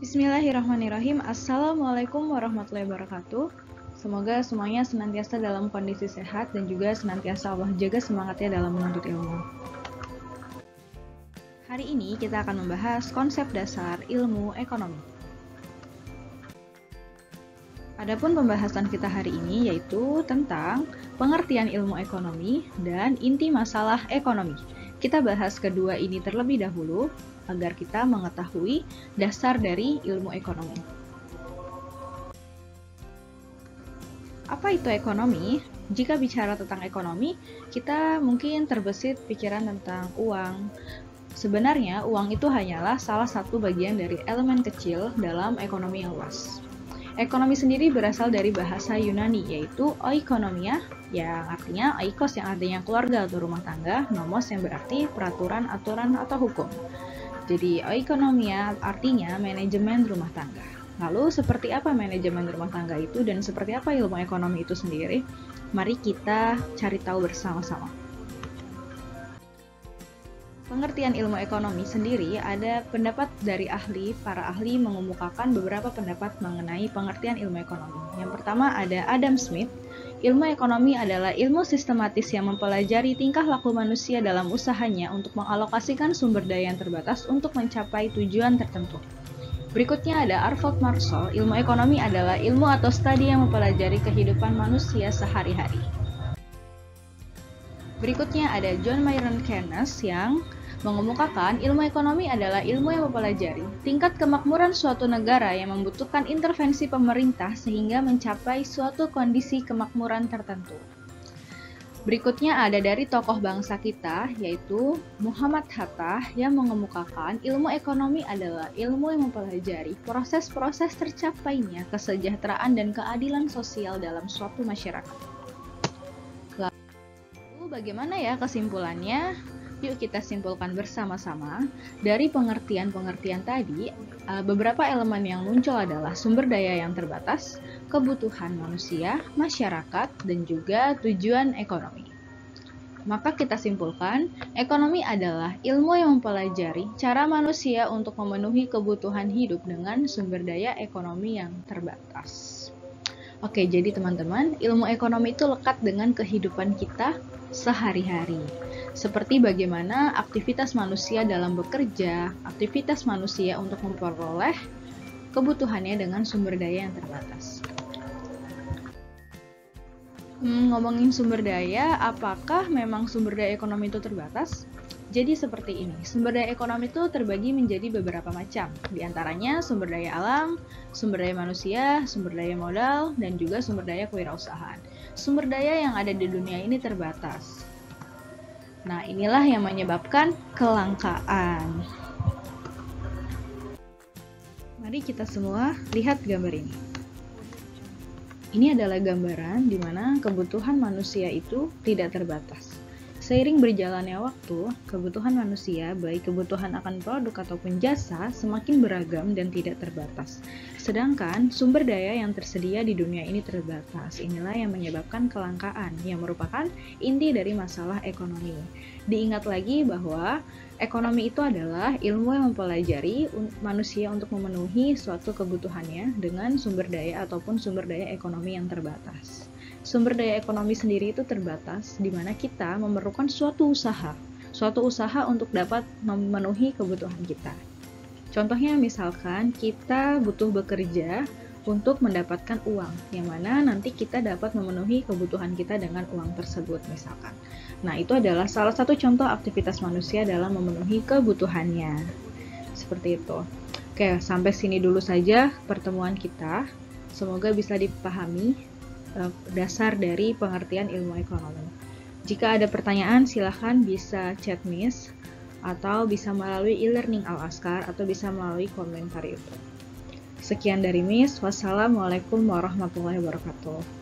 Bismillahirrahmanirrahim. Assalamualaikum warahmatullahi wabarakatuh. Semoga semuanya senantiasa dalam kondisi sehat dan juga senantiasa Allah jaga semangatnya dalam menuntut ilmu. Hari ini kita akan membahas konsep dasar ilmu ekonomi. Adapun pembahasan kita hari ini yaitu tentang pengertian ilmu ekonomi dan inti masalah ekonomi. Kita bahas kedua ini terlebih dahulu agar kita mengetahui dasar dari ilmu ekonomi. Apa itu ekonomi? Jika bicara tentang ekonomi, kita mungkin terbesit pikiran tentang uang. Sebenarnya, uang itu hanyalah salah satu bagian dari elemen kecil dalam ekonomi yang luas. Ekonomi sendiri berasal dari bahasa Yunani, yaitu oikonomia, yang artinya oikos yang artinya keluarga atau rumah tangga, nomos yang berarti peraturan, aturan, atau hukum. Jadi, oikonomia artinya manajemen rumah tangga. Lalu, seperti apa manajemen rumah tangga itu dan seperti apa ilmu ekonomi itu sendiri? Mari kita cari tahu bersama-sama. Pengertian ilmu ekonomi sendiri ada pendapat dari para ahli mengemukakan beberapa pendapat mengenai pengertian ilmu ekonomi. Yang pertama ada Adam Smith. Ilmu ekonomi adalah ilmu sistematis yang mempelajari tingkah laku manusia dalam usahanya untuk mengalokasikan sumber daya yang terbatas untuk mencapai tujuan tertentu. Berikutnya ada Arvold Marshall. Ilmu ekonomi adalah ilmu atau studi yang mempelajari kehidupan manusia sehari-hari. Berikutnya ada John Maynard Keynes yang mengemukakan ilmu ekonomi adalah ilmu yang mempelajari tingkat kemakmuran suatu negara yang membutuhkan intervensi pemerintah sehingga mencapai suatu kondisi kemakmuran tertentu. Berikutnya ada dari tokoh bangsa kita, yaitu Muhammad Hatta yang mengemukakan ilmu ekonomi adalah ilmu yang mempelajari proses-proses tercapainya kesejahteraan dan keadilan sosial dalam suatu masyarakat. Lalu bagaimana ya kesimpulannya? Yuk kita simpulkan bersama-sama. Dari pengertian-pengertian tadi, beberapa elemen yang muncul adalah sumber daya yang terbatas, kebutuhan manusia, masyarakat, dan juga tujuan ekonomi. Maka kita simpulkan, ekonomi adalah ilmu yang mempelajari cara manusia untuk memenuhi kebutuhan hidup dengan sumber daya ekonomi yang terbatas. Oke, jadi teman-teman, ilmu ekonomi itu lekat dengan kehidupan kita sehari-hari. Seperti bagaimana aktivitas manusia dalam bekerja, aktivitas manusia untuk memperoleh kebutuhannya dengan sumber daya yang terbatas. Ngomongin sumber daya, apakah memang sumber daya ekonomi itu terbatas? Jadi seperti ini, sumber daya ekonomi itu terbagi menjadi beberapa macam. Di antaranya sumber daya alam, sumber daya manusia, sumber daya modal, dan juga sumber daya kewirausahaan. Sumber daya yang ada di dunia ini terbatas. Nah, inilah yang menyebabkan kelangkaan. Mari kita semua lihat gambar ini. Ini adalah gambaran di mana kebutuhan manusia itu tidak terbatas. Seiring berjalannya waktu, kebutuhan manusia, baik kebutuhan akan produk ataupun jasa, semakin beragam dan tidak terbatas. Sedangkan sumber daya yang tersedia di dunia ini terbatas. Inilah yang menyebabkan kelangkaan, yang merupakan inti dari masalah ekonomi. Diingat lagi bahwa ekonomi itu adalah ilmu yang mempelajari manusia untuk memenuhi suatu kebutuhannya dengan sumber daya ataupun sumber daya ekonomi yang terbatas. Sumber daya ekonomi sendiri itu terbatas, di mana kita memerlukan suatu usaha untuk dapat memenuhi kebutuhan kita. Contohnya misalkan kita butuh bekerja untuk mendapatkan uang, yang mana nanti kita dapat memenuhi kebutuhan kita dengan uang tersebut misalkan. Nah, itu adalah salah satu contoh aktivitas manusia dalam memenuhi kebutuhannya. Seperti itu. Oke, sampai sini dulu saja pertemuan kita. Semoga bisa dipahami dasar dari pengertian ilmu ekonomi. Jika ada pertanyaan, silahkan bisa chat Miss atau bisa melalui e-learning Al-Askar atau bisa melalui komentar YouTube. Sekian dari Miss. Wassalamualaikum warahmatullahi wabarakatuh.